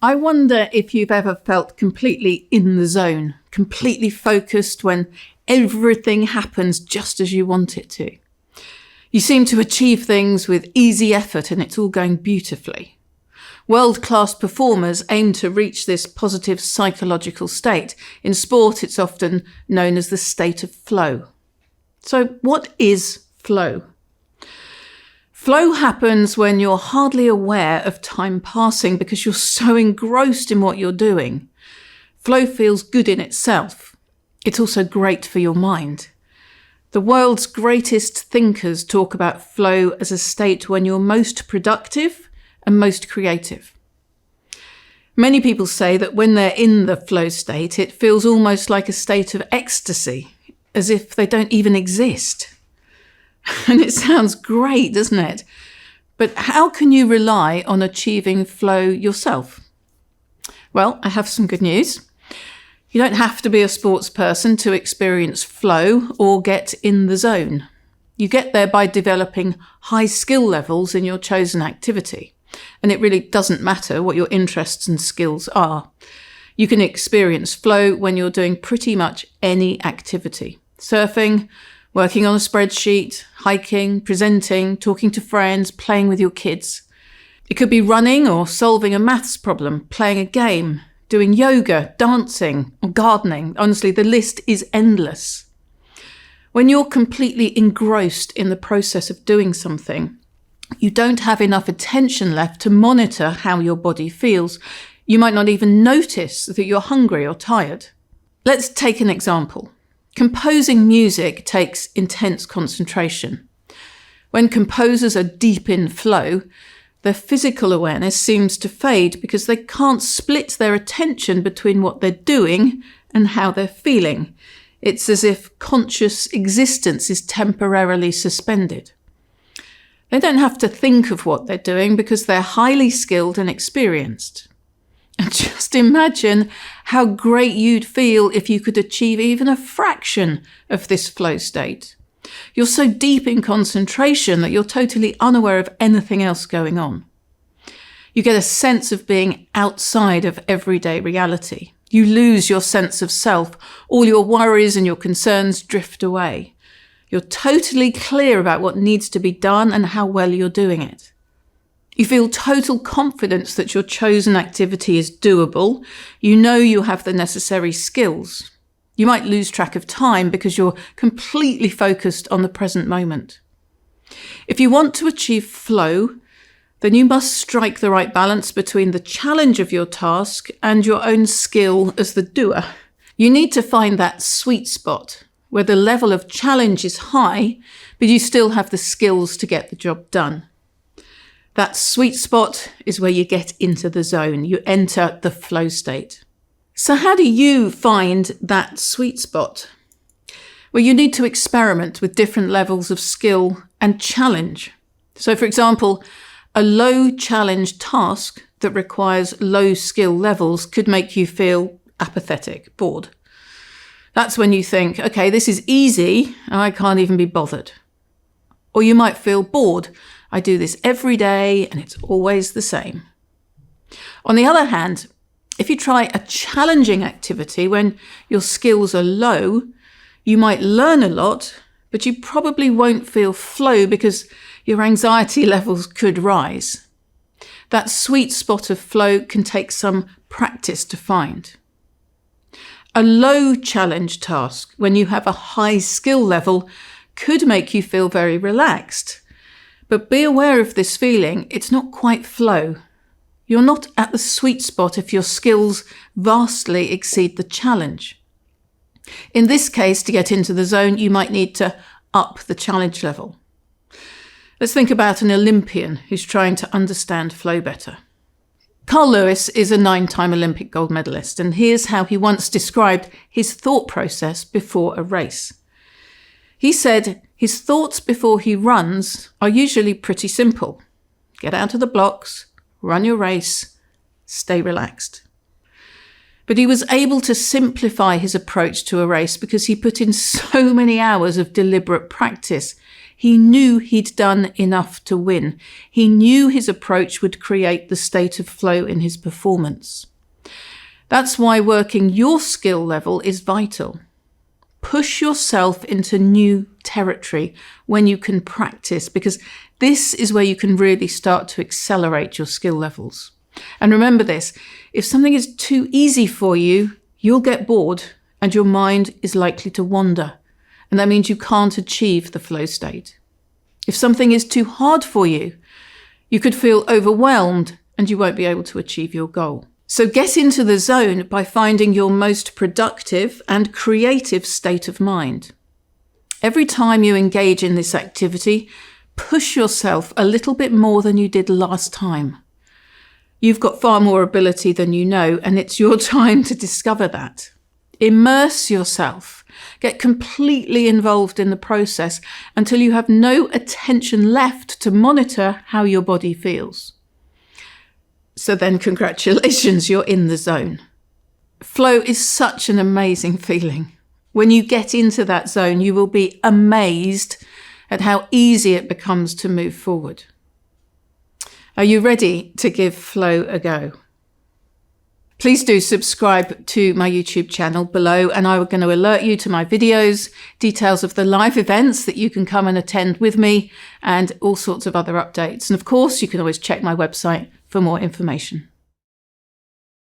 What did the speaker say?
I wonder if you've ever felt completely in the zone, completely focused when everything happens just as you want it to. You seem to achieve things with easy effort and it's all going beautifully. World-class performers aim to reach this positive psychological state. In sport, it's often known as the state of flow. So what is flow? Flow happens when you're hardly aware of time passing because you're so engrossed in what you're doing. Flow feels good in itself. It's also great for your mind. The world's greatest thinkers talk about flow as a state when you're most productive and most creative. Many people say that when they're in the flow state, it feels almost like a state of ecstasy, as if they don't even exist. And it sounds great, doesn't it? But how can you rely on achieving flow yourself? Well, I have some good news. You don't have to be a sports person to experience flow or get in the zone. You get there by developing high skill levels in your chosen activity. And it really doesn't matter what your interests and skills are. You can experience flow when you're doing pretty much any activity. Surfing, working on a spreadsheet, hiking, presenting, talking to friends, playing with your kids. It could be running or solving a maths problem, playing a game, doing yoga, dancing, or gardening. Honestly, the list is endless. When you're completely engrossed in the process of doing something, you don't have enough attention left to monitor how your body feels. You might not even notice that you're hungry or tired. Let's take an example. Composing music takes intense concentration. When composers are deep in flow, their physical awareness seems to fade because they can't split their attention between what they're doing and how they're feeling. It's as if conscious existence is temporarily suspended. They don't have to think of what they're doing because they're highly skilled and experienced. And just imagine how great you'd feel if you could achieve even a fraction of this flow state. You're so deep in concentration that you're totally unaware of anything else going on. You get a sense of being outside of everyday reality. You lose your sense of self. All your worries and your concerns drift away. You're totally clear about what needs to be done and how well you're doing it. You feel total confidence that your chosen activity is doable. You know you have the necessary skills. You might lose track of time because you're completely focused on the present moment. If you want to achieve flow, then you must strike the right balance between the challenge of your task and your own skill as the doer. You need to find that sweet spot where the level of challenge is high, but you still have the skills to get the job done. That sweet spot is where you get into the zone. You enter the flow state. So how do you find that sweet spot? Well, you need to experiment with different levels of skill and challenge. So, for example, a low challenge task that requires low skill levels could make you feel apathetic, bored. That's when you think, okay, this is easy, I can't even be bothered. Or you might feel bored. I do this every day and it's always the same. On the other hand, if you try a challenging activity when your skills are low, you might learn a lot, but you probably won't feel flow because your anxiety levels could rise. That sweet spot of flow can take some practice to find. A low challenge task, when you have a high skill level, could make you feel very relaxed. But be aware of this feeling, it's not quite flow. You're not at the sweet spot if your skills vastly exceed the challenge. In this case, to get into the zone, you might need to up the challenge level. Let's think about an Olympian who's trying to understand flow better. Carl Lewis is a 9-time Olympic gold medalist, and here's how he once described his thought process before a race. He said his thoughts before he runs are usually pretty simple. Get out of the blocks, run your race, stay relaxed. But he was able to simplify his approach to a race because he put in so many hours of deliberate practice. He knew he'd done enough to win. He knew his approach would create the state of flow in his performance. That's why working your skill level is vital. Push yourself into new territory when you can practice, because this is where you can really start to accelerate your skill levels. And remember this, if something is too easy for you, you'll get bored and your mind is likely to wander. And that means you can't achieve the flow state. If something is too hard for you, you could feel overwhelmed and you won't be able to achieve your goal. So get into the zone by finding your most productive and creative state of mind. Every time you engage in this activity, push yourself a little bit more than you did last time. You've got far more ability than you know, and it's your time to discover that. Immerse yourself. Get completely involved in the process until you have no attention left to monitor how your body feels. So then, congratulations, you're in the zone. Flow is such an amazing feeling. When you get into that zone, you will be amazed at how easy it becomes to move forward. Are you ready to give flow a go? Please do subscribe to my YouTube channel below, and I'm going to alert you to my videos, details of the live events that you can come and attend with me, and all sorts of other updates. And of course, you can always check my website for more information.